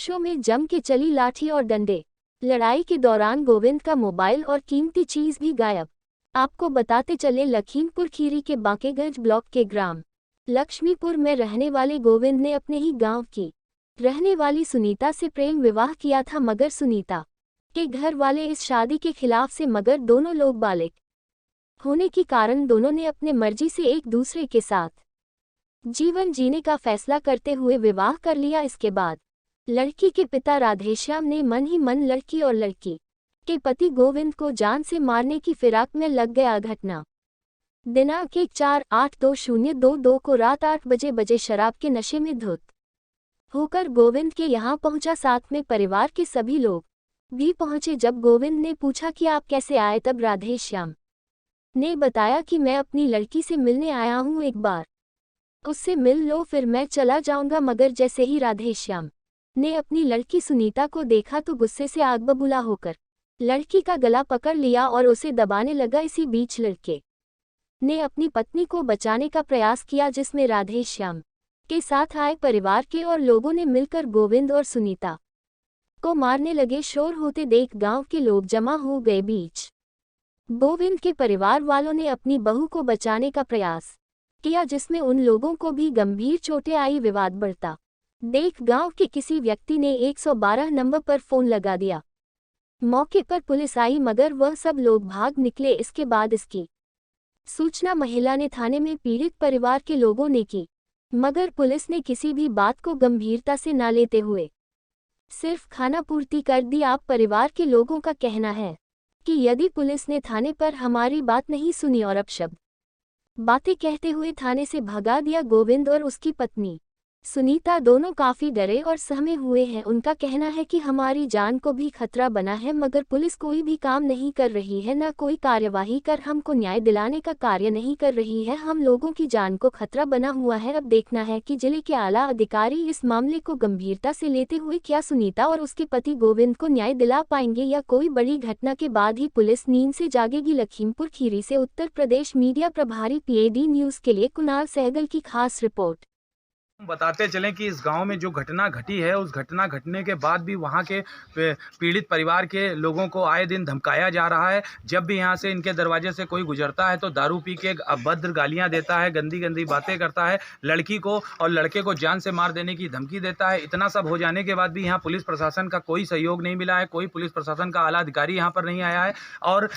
पक्षों में जम के चली लाठी और डंडे। लड़ाई के दौरान गोविंद का मोबाइल और कीमती चीज भी गायब। आपको बताते चले, लखीमपुर खीरी के बांकेगंज ब्लॉक के ग्राम लक्ष्मीपुर में रहने वाले गोविंद ने अपने ही गांव की रहने वाली सुनीता से प्रेम विवाह किया था, मगर सुनीता के घर वाले इस शादी के खिलाफ थे। मगर दोनों लोग बालिग होने के कारण दोनों ने अपने मर्जी से एक दूसरे के साथ जीवन जीने का फैसला करते हुए विवाह कर लिया। इसके बाद लड़की के पिता राधेश्याम ने मन ही मन लड़की और लड़की के पति गोविंद को जान से मारने की फिराक में लग गया। घटना दिनांक 1/8/2022 को रात 8 बजे शराब के नशे में धुत होकर गोविंद के यहाँ पहुंचा। साथ में परिवार के सभी लोग भी पहुंचे। जब गोविंद ने पूछा कि आप कैसे आए, तब राधेश्याम ने बताया कि मैं अपनी लड़की से मिलने आया हूं, एक बार उससे मिल लो फिर मैं चला जाऊंगा। मगर जैसे ही राधेश्याम ने अपनी लड़की सुनीता को देखा तो गुस्से से आग बबूला होकर लड़की का गला पकड़ लिया और उसे दबाने लगा। इसी बीच लड़के ने अपनी पत्नी को बचाने का प्रयास किया, जिसमें राधेश्याम के साथ आए परिवार के और लोगों ने मिलकर गोविंद और सुनीता को मारने लगे। शोर होते देख गांव के लोग जमा हो गए। बीच गोविंद के परिवार वालों ने अपनी बहू को बचाने का प्रयास किया, जिसमें उन लोगों को भी गंभीर चोटें आई। विवाद बढ़ता देख गांव के किसी व्यक्ति ने 112 नंबर पर फोन लगा दिया। मौके पर पुलिस आई, मगर वह सब लोग भाग निकले। इसके बाद इसकी सूचना महिला ने थाने में पीड़ित परिवार के लोगों ने की, मगर पुलिस ने किसी भी बात को गंभीरता से न लेते हुए सिर्फ खानापूर्ति कर दी। आप परिवार के लोगों का कहना है कि यदि पुलिस ने थाने पर हमारी बात नहीं सुनी और अपशब्द बातें कहते हुए थाने से भगा दिया। गोविंद और उसकी पत्नी सुनीता दोनों काफी डरे और सहमे हुए हैं। उनका कहना है कि हमारी जान को भी खतरा बना है, मगर पुलिस कोई भी काम नहीं कर रही है, न कोई कार्यवाही कर हमको न्याय दिलाने का कार्य नहीं कर रही है। हम लोगों की जान को खतरा बना हुआ है। अब देखना है कि जिले के आला अधिकारी इस मामले को गंभीरता से लेते हुए क्या सुनीता और उसके पति गोविंद को न्याय दिला पाएंगे, या कोई बड़ी घटना के बाद ही पुलिस नींद से जागेगी। लखीमपुर खीरी से उत्तर प्रदेश मीडिया प्रभारी PAD न्यूज के लिए कुणाल सहगल की खास रिपोर्ट। बताते चलें कि इस गांव में जो घटना घटी है, उस घटना घटने के बाद भी वहां के पीड़ित परिवार के लोगों को आए दिन धमकाया जा रहा है। जब भी यहां से इनके दरवाजे से कोई गुजरता है तो दारू पी के अभद्र गालियां देता है, गंदी गंदी बातें करता है, लड़की को और लड़के को जान से मार देने की धमकी देता है। इतना सब हो जाने के बाद भी यहाँ पुलिस प्रशासन का कोई सहयोग नहीं मिला है, कोई पुलिस प्रशासन का आला अधिकारी यहाँ पर नहीं आया है। और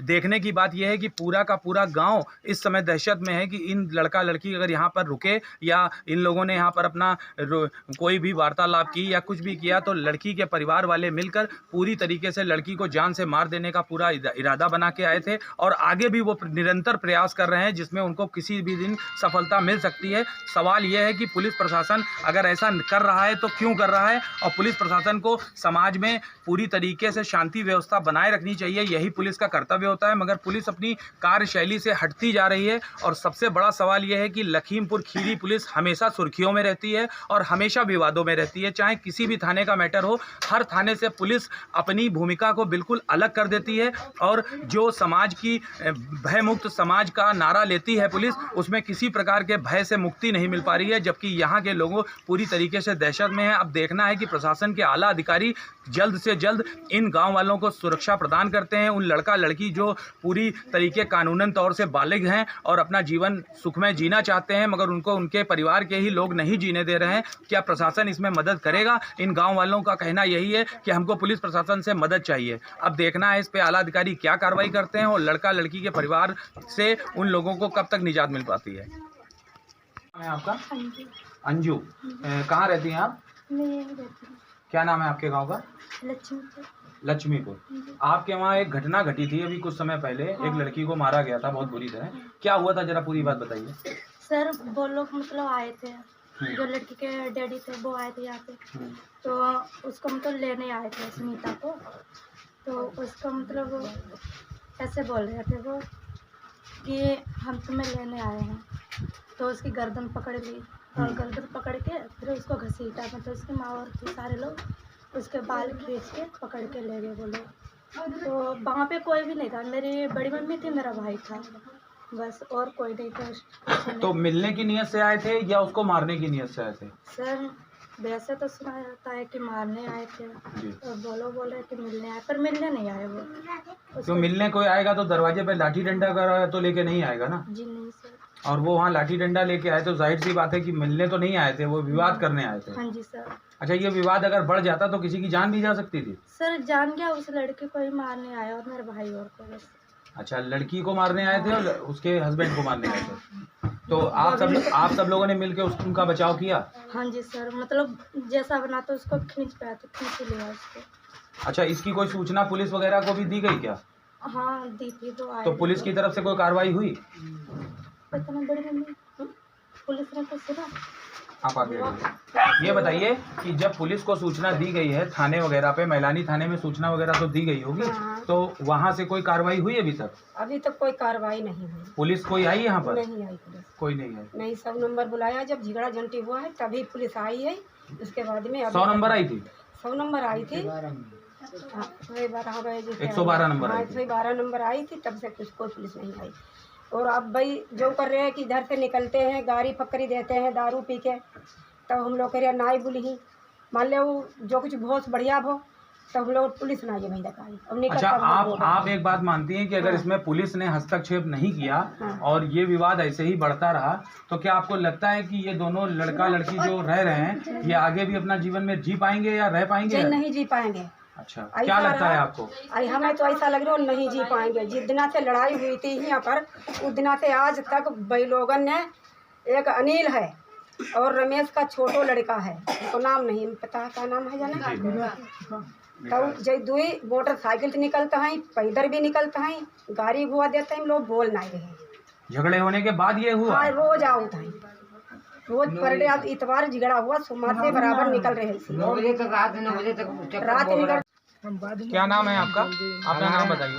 देखने की बात यह है कि पूरा का पूरा गाँव इस समय दहशत में है कि इन लड़का लड़की अगर यहाँ पर रुके या इन लोगों ने यहाँ पर अपना कोई भी वार्तालाप की या कुछ भी किया तो लड़की के परिवार वाले मिलकर पूरी तरीके से लड़की को जान से मार देने का पूरा इरादा बना के आए थे, और आगे भी वो निरंतर प्रयास कर रहे हैं, जिसमें उनको किसी भी दिन सफलता मिल सकती है। सवाल यह है कि पुलिस प्रशासन अगर ऐसा कर रहा है तो क्यों कर रहा है, और पुलिस प्रशासन को समाज में पूरी तरीके से शांति व्यवस्था बनाए रखनी चाहिए, यही पुलिस का कर्तव्य होता है। मगर पुलिस अपनी कार्यशैली से हटती जा रही है। और सबसे बड़ा सवाल यह है कि लखीमपुर खीरी पुलिस हमेशा सुर्खियों में रहती है और हमेशा विवादों में रहती है। चाहे किसी भी थाने का मैटर हो, हर थाने से पुलिस अपनी भूमिका को बिल्कुल अलग कर देती है। और जो समाज की भयमुक्त समाज का नारा लेती है पुलिस, उसमें किसी प्रकार के भय से मुक्ति नहीं मिल पा रही है, जबकि यहाँ के लोगों पूरी तरीके से दहशत में हैं। अब देखना है कि प्रशासन के आला अधिकारी जल्द से जल्द इन गाँव वालों को सुरक्षा प्रदान करते हैं। उन लड़का लड़की जो पूरी तरीके कानूनन तौर से बालिग हैं और अपना जीवन सुखमय जीना चाहते हैं, मगर उनको उनके परिवार के ही लोग नहीं जीने दे रहे हैं। क्या प्रशासन इसमें मदद करेगा? इन गांव वालों का कहना यही है कि हमको पुलिस प्रशासन से मदद चाहिए। अब देखना है इस पे आला अधिकारी क्या कार्रवाई करते हैं और लड़का लड़की के परिवार से उन लोगों को कब तक निजात मिल पाती है। आपका अंजू, कहाँ रहती हैं आप? क्या नाम है आपके गाँव का? लक्ष्मीपुर। आपके वहाँ एक घटना घटी थी अभी कुछ समय पहले, एक लड़की को मारा गया था बहुत बुरी तरह। क्या हुआ था, जरा पूरी बात बताइए। सर वो लोग मतलब आए थे, जो लड़की के डैडी थे वो आए थे यहाँ पे, तो उसको मतलब लेने आए थे सुनीता को। तो उसको मतलब ऐसे बोल रहे थे वो कि हम तुम्हें लेने आए हैं। तो उसकी गर्दन पकड़ ली और गर्दन पकड़ के फिर उसको घसीटा, मतलब उसकी माँ और सारे लोग उसके बाल खींच के पकड़ के ले गए वो लोग। तो वहाँ पे कोई भी नहीं था, मेरी बड़ी मम्मी थी, मेरा भाई था, बस और कोई नहीं था। तो मिलने की नियत से आए थे या उसको मारने की नियत से आए थे? सर वैसे तो सुना जाता है कि मारने आए थे जी। और बोल रहे कि मिलने आए, पर मिलने नहीं आए वो। तो मिलने कोई आएगा तो दरवाजे पे लाठी डंडा कर तो लेके नहीं आएगा ना। जी नहीं सर। और वो वहाँ लाठी डंडा लेके आए तो जाहिर सी बात है कि मिलने तो नहीं आए थे, वो विवाद करने आए थे। हाँ जी सर। अच्छा, ये विवाद अगर बढ़ जाता तो किसी की जान भी जा सकती थी। सर जान गया, उस लड़के को ही मारने आया और मेरे भाई और को बस। अच्छा, लड़की को मारने आए थे और उसके हस्बैंड को मारने आए थे। तो आप सब लोगों ने मिलकर उनका बचाव किया। हाँ जी सर, मतलब जैसा बना तो उसको खींच पाया तो खींच लिया उसको। अच्छा, इसकी कोई सूचना पुलिस वगैरह को भी दी गई क्या? हाँ दी थी, वो आए। तो पुलिस की तरफ से कोई कार्रवाई हुई? पता नहीं बड़ी मम्मी, पुलिस ने कुछ सुना। आप आगे आइए। ये बताइए कि जब पुलिस को सूचना दी गई है थाने वगैरह पे, मैलानी थाने में सूचना वगैरह तो दी गई होगी, हाँ। तो वहाँ से कोई कार्रवाई हुई अभी तक? अभी तक कोई कार्रवाई नहीं हुई। पुलिस कोई आई यहाँ पर? नहीं आई पुलिस। कोई नहीं आई। नहीं, 100 नंबर बुलाया, जब झगड़ा झंटी हुआ है तभी पुलिस आई है। उसके बाद में 100 नंबर आई थी? 100 नंबर आई थी। हाँ, 112 नंबर आई थी। 112 नंबर आई थी, तब से कोई पुलिस नहीं आई। और अब भाई जो कर रहे हैं कि इधर से निकलते हैं, गाड़ी फक्करी देते हैं दारू पी के, तब हम लोग कह रहे नाई बुली, मान लो जो कुछ बहुत बढ़िया हो, तब हम लोग पुलिस ना ये वहीं दिखाई। अब निकल। अच्छा, आप एक बात मानती हैं कि अगर इसमें पुलिस ने हस्तक्षेप नहीं किया और ये विवाद ऐसे ही बढ़ता रहा, तो क्या आपको लगता है कि ये दोनों लड़का लड़की जो रह रहे हैं, ये आगे भी अपना जीवन में जी पाएंगे या रह पाएंगे? नहीं जी पाएंगे। अच्छा, क्या लगता है आपको? हमें तो ऐसा लग रहा है नहीं जी पाएंगे। जिस दिना से लड़ाई हुई थी यहाँ पर, उस दिना से आज तक भाई लोगन ने, एक अनिल है और रमेश का छोटो लड़का है, उनको नाम नहीं पता क्या नाम है जाना, तो जो दुई मोटरसाइकिल से निकलते हैं, पैदल भी निकलते हैं, गाड़ी घुआ देते हैं, लोग बोल नहीं रहे। झगड़े होने के बाद ये हुआ? हाँ, रोज आओ था, रोज पर डे। आज इतवार झगड़ा हुआ, सोमवार से बराबर निकल रहे थे, 9 बजे तक, रात 9 बजे तक रात निकल। क्या नाम है आपका? अपना नाम बताइए।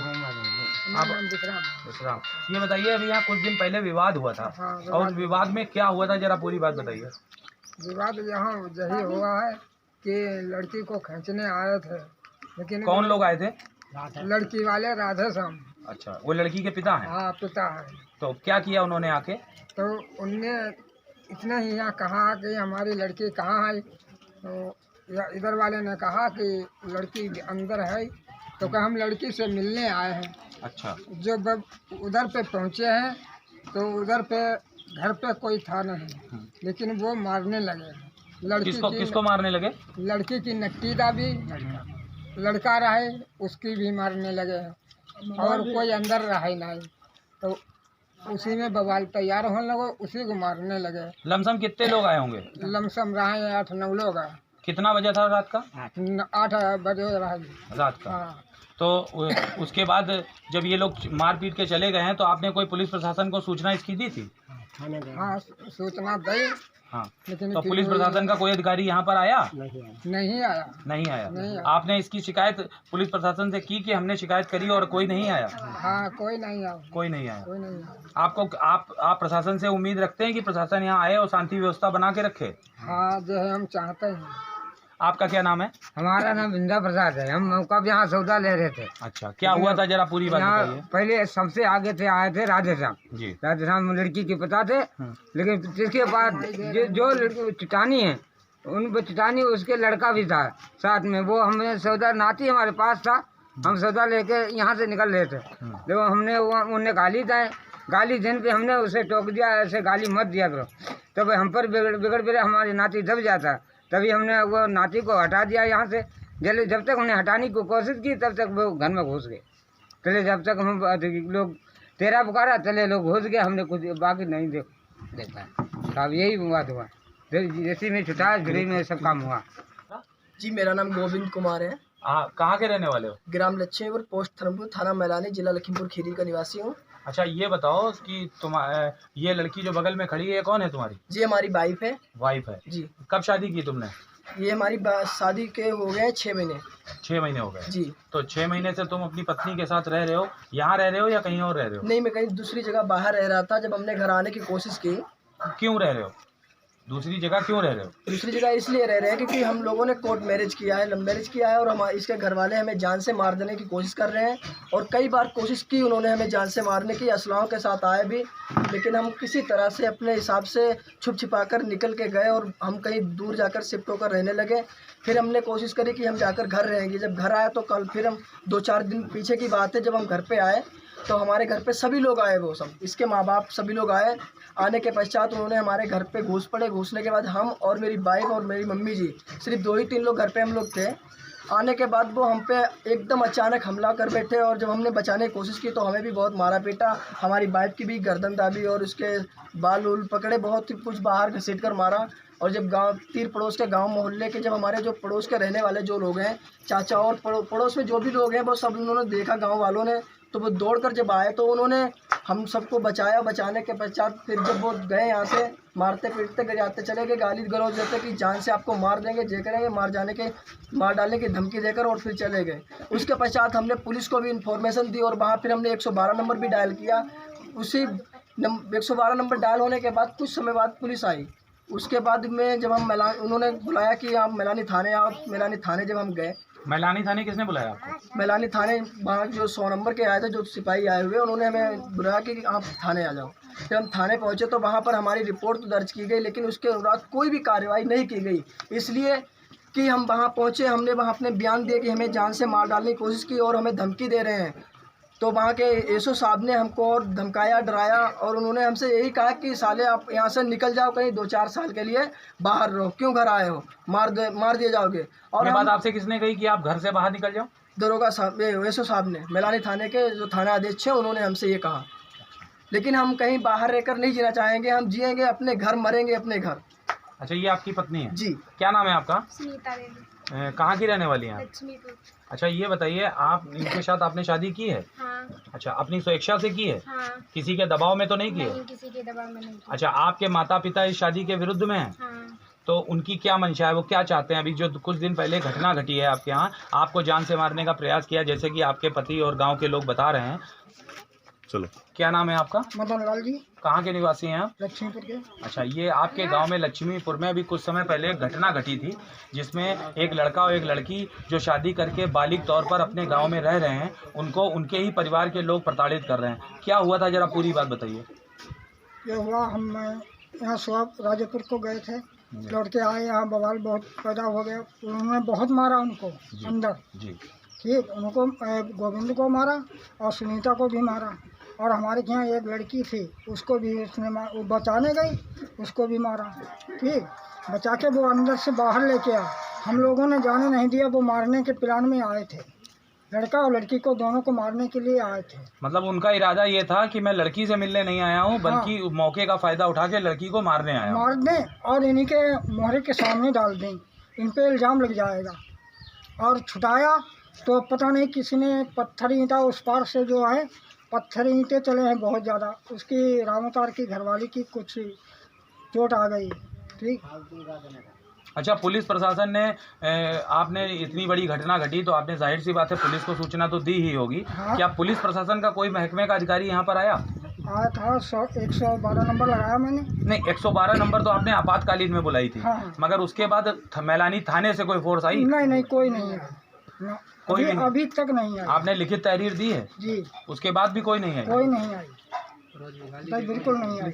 विश्राम। ये बताइए, अभी यहाँ कुछ दिन पहले विवाद हुआ था, और विवाद में क्या हुआ था, जरा पूरी बात बताइए। विवाद यहाँ यही हुआ है कि लड़की को खींचने आए थे, लेकिन कौन लोग आए थे? लड़की वाले राधे श्याम। अच्छा, वो लड़की के पिता हैं? हाँ, पिता है। तो क्या किया उन्होंने आके? तो उनने इतना ही यहाँ कहा कि हमारी लड़की कहाँ है, तो इधर वाले ने कहा कि लड़की अंदर है, तो क्या हम लड़की से मिलने आए हैं। अच्छा। जब उधर पे पहुँचे हैं तो उधर पे घर पे कोई था नहीं, लेकिन वो मारने लगे। लड़की किसको मारने लगे? लड़की की नट्टी दाबी, लड़का रहे उसकी भी मारने लगे, और कोई अंदर रहे नहीं, तो उसी में बवाल तैयार होने लगे, उसी को मारने लगे। लमसम कितने लोग आए होंगे? लमसम रहे 8-9 लोग आए। कितना बजे था रात का? 8 बजे रात का। हाँ। तो उसके बाद जब ये लोग मार पीट के चले गए हैं, तो आपने कोई पुलिस प्रशासन को सूचना इसकी दी थी? हाँ, सूचना दी। हाँ, लेकिन तो पुलिस प्रशासन का कोई अधिकारी यहाँ पर आया? नहीं आया। नहीं आया। आपने इसकी शिकायत पुलिस प्रशासन से की कि हमने शिकायत करी और कोई नहीं आया? हाँ, कोई नहीं आया। कोई नहीं आया। कोई नहीं आया। आप प्रशासन से उम्मीद रखते हैं कि प्रशासन यहाँ आए और शांति व्यवस्था बना के रखे? हाँ, जो है हम चाहते हैं। आपका क्या नाम है? हमारा नाम बिंदा प्रसाद है। हम मौका भी यहाँ सौदा ले रहे थे। अच्छा, क्या हुआ था, जरा पूरी बात बताइए। पहले सबसे आगे थे, आए थे राधे श्याम जी। राधे श्याम लड़की के पता थे, लेकिन इसके बाद जो लड़की चिटानी है, उन चिटानी उसके लड़का भी था साथ में। वो हमें सौदा नाती हमारे पास था, हम सौदा लेके यहाँ से निकल रहे थे, जब हमने उन्हें गाली देने पे हमने उसे टोक दिया, ऐसे गाली मत दिया करो, तब हम पर बिगड़ हमारी नाती दब जाता। तभी हमने वो नाती को हटा दिया यहाँ से। जब तक हमने हटाने की कोशिश की, तब तक वो घर में घुस गए। चले जब तक हम लोग तेरा पुकारा, चले लोग घुस गए, हमने कुछ बाकी नहीं देखा। अब यही बात हुआ, जैसे में छुटा गृह में सब काम हुआ। जी, मेरा नाम गोविंद कुमार है। कहाँ के रहने वाले हो? ग्राम लक्ष्मीपुर, पोस्ट धर्मपुर, थाना मैलानी, जिला लखीमपुर खीरी का निवासी हूँ। अच्छा, ये बताओ कि ये लड़की जो बगल में खड़ी है, कौन है तुम्हारी? जी, हमारी वाइफ है। वाइफ है जी। कब शादी की तुमने? ये हमारी शादी के हो गए 6 महीने। 6 महीने हो गए जी। तो 6 महीने से तुम अपनी पत्नी के साथ रह रहे हो? यहाँ रह रहे हो या कहीं और रह रहे हो? नहीं, मैं कहीं दूसरी जगह बाहर रह रहा था। जब हमने घर आने की कोशिश की। क्यों रह रहे हो? दूसरी जगह क्यों रह रहे हो? दूसरी जगह इसलिए रह रहे हैं क्योंकि हम लोगों ने कोर्ट मैरिज किया है, लव मैरिज किया है, और हम इसके घर वाले हमें जान से मार देने की कोशिश कर रहे हैं। और कई बार कोशिश की उन्होंने हमें जान से मारने की, असलाहों के साथ आए भी, लेकिन हम किसी तरह से अपने हिसाब से छुप छिपा कर निकल के गए और हम कहीं दूर जाकर शिफ्ट होकर रहने लगे। फिर हमने कोशिश करी कि हम जाकर घर रहेंगे। जब घर आए तो कल फिर हम 2-4 दिन पीछे की बात है, जब हम घर पे आए तो हमारे घर पे सभी लोग आए, वो सब इसके माँ बाप सभी लोग आए। आने के पश्चात उन्होंने हमारे घर पे घुस पड़े। घुसने के बाद हम और मेरी वाइफ और मेरी मम्मी जी, सिर्फ 2 ही 3 लोग घर पे हम लोग थे। आने के बाद वो हम पे एकदम अचानक हमला कर बैठे और जब हमने बचाने की कोशिश की तो हमें भी बहुत मारा पीटा। हमारी वाइफ की भी गर्दन दाबी और उसके बाल उल पकड़े, बहुत ही कुछ बाहर घसीट कर मारा। और जब गांव तीर पड़ोस के गांव मोहल्ले के, जब हमारे जो पड़ोस के रहने वाले जो लोग हैं, चाचा और पड़ोस में जो भी लोग हैं, वो सब उन्होंने देखा गांव वालों ने, तो वो दौड़कर जब आए तो उन्होंने हम सबको बचाया। बचाने के पश्चात फिर जब वो गए यहाँ से, मारते पीटते गिराते चले गए, गाली गलौज देते कि जान से आपको मार देंगे, जे करेंगे, मार डालने की धमकी देकर, और फिर चले गए। उसके पश्चात हमने पुलिस को भी इन्फॉर्मेशन दी और वहाँ फिर हमने 112 नंबर भी डायल किया। उसी 112 नंबर डायल होने के बाद कुछ समय बाद पुलिस आई। उसके बाद में जब हम उन्होंने बुलाया कि आप मैलानी थाने आओ। मैलानी थाने जब हम गए, मैलानी थाने किसने बुलाया आपको? मैलानी थाने वहाँ जो 100 नंबर के आए थे, जो सिपाही आए हुए, उन्होंने हमें बुलाया कि आप थाने आ जाओ। फिर हम थाने पहुँचे तो वहाँ पर हमारी रिपोर्ट तो दर्ज की गई, लेकिन उसके बाद कोई भी कार्रवाई नहीं की गई। इसलिए कि हम वहाँ पहुँचे, हमने वहाँ अपने बयान दिए कि हमें जान से मार डालने की कोशिश की और हमें धमकी दे रहे हैं। तो वहाँ के एसओ साहब ने हमको और धमकाया, डराया, और उन्होंने हमसे यही कहा कि साले आप यहाँ से निकल जाओ, कहीं 2-4 साल के लिए बाहर रहो, क्यों घर आए हो, मार दिए जाओगे। और ये बात आपसे किसने कही कि आप घर से बाहर निकल जाओ? दरोगा साहब, एसओ साहब ने, मैलानी थाने के जो थाना अध्यक्ष हैं, उन्होंने हमसे ये कहा। लेकिन हम कहीं बाहर रहकर नहीं जीना चाहेंगे, हम जिएंगे अपने घर, मरेंगे अपने घर। अच्छा, ये आपकी पत्नी है? जी। क्या नाम है आपका? सुनीता देवी, कहाँ की रहने वाली हैं आप? लक्ष्मीपुर। अच्छा, ये बताइए, आप इनके साथ आपने शादी की है? हाँ। अच्छा, अपनी स्वेच्छा से की है? हाँ। किसी के दबाव में तो नहीं की है? नहीं, किसी के दबाव में नहीं की। अच्छा, आपके माता पिता इस शादी के विरुद्ध में हैं? हाँ। तो उनकी क्या मंशा है, वो क्या चाहते हैं? अभी जो कुछ दिन पहले घटना घटी है आपके यहाँ, आपको जान से मारने का प्रयास किया, जैसे कि आपके पति और गांव के लोग बता रहे हैं। चलो, क्या नाम है आपका? मदन लाल जी। कहाँ के निवासी हैं आप? लक्ष्मीपुर के। अच्छा, ये आपके गांव में लक्ष्मीपुर में अभी कुछ समय पहले एक घटना घटी थी, जिसमें एक लड़का और एक लड़की जो शादी करके बालिग तौर पर अपने गांव में रह रहे हैं, उनको उनके ही परिवार के लोग प्रताड़ित कर रहे हैं। क्या हुआ था, जरा पूरी बात बताइए। ये हुआ, हम यहाँ सुबह राजेपुर को गए थे, लौट के आए, यहाँ बवाल बहुत पैदा हो गया। उन्होंने बहुत मारा उनको अंदर जी। ठीक, उनको गोविंद को मारा और सुनीता को भी मारा, और हमारे यहाँ एक लड़की थी, उसको भी उसने वो बचाने गई, उसको भी मारा। ठीक, बचा के वो अंदर से बाहर लेके आया, हम लोगों ने जाने नहीं दिया। वो मारने के प्लान में आए थे, लड़का और लड़की को दोनों को मारने के लिए आए थे। मतलब उनका इरादा ये था कि मैं लड़की से मिलने नहीं आया हूँ, बल्कि मौके का फायदा उठा के लड़की को मारने आया हूँ। मार दें और इन्हीं के मोहरे के सामने डाल दें, इन पे इल्ज़ाम लग जाएगा। और छुटाया तो पता नहीं किसी ने पत्थर ईंटा उस पार से जो है, पत्थर ईंटें चले हैं बहुत ज़्यादा, उसकी रामोतार की घरवाली की कुछ चोट आ गई। ठीक। अच्छा, पुलिस प्रशासन ने आपने इतनी बड़ी घटना घटी तो आपने जाहिर सी बात है पुलिस को सूचना तो दी ही होगी। हाँ। क्या पुलिस प्रशासन का कोई महकमे का अधिकारी यहाँ पर आया था? 112 नंबर लगाया मैंने। नहीं, 112 नंबर तो आपने आपातकालीन में बुलाई थी। हाँ। मगर उसके बाद मैलानी थाने से कोई फोर्स आई? नहीं, कोई नहीं है, कोई अभी तक नहीं आई। आपने लिखित तहरीर दी है? जी। उसके बाद भी कोई नहीं है? कोई नहीं आई, बिल्कुल नहीं आई।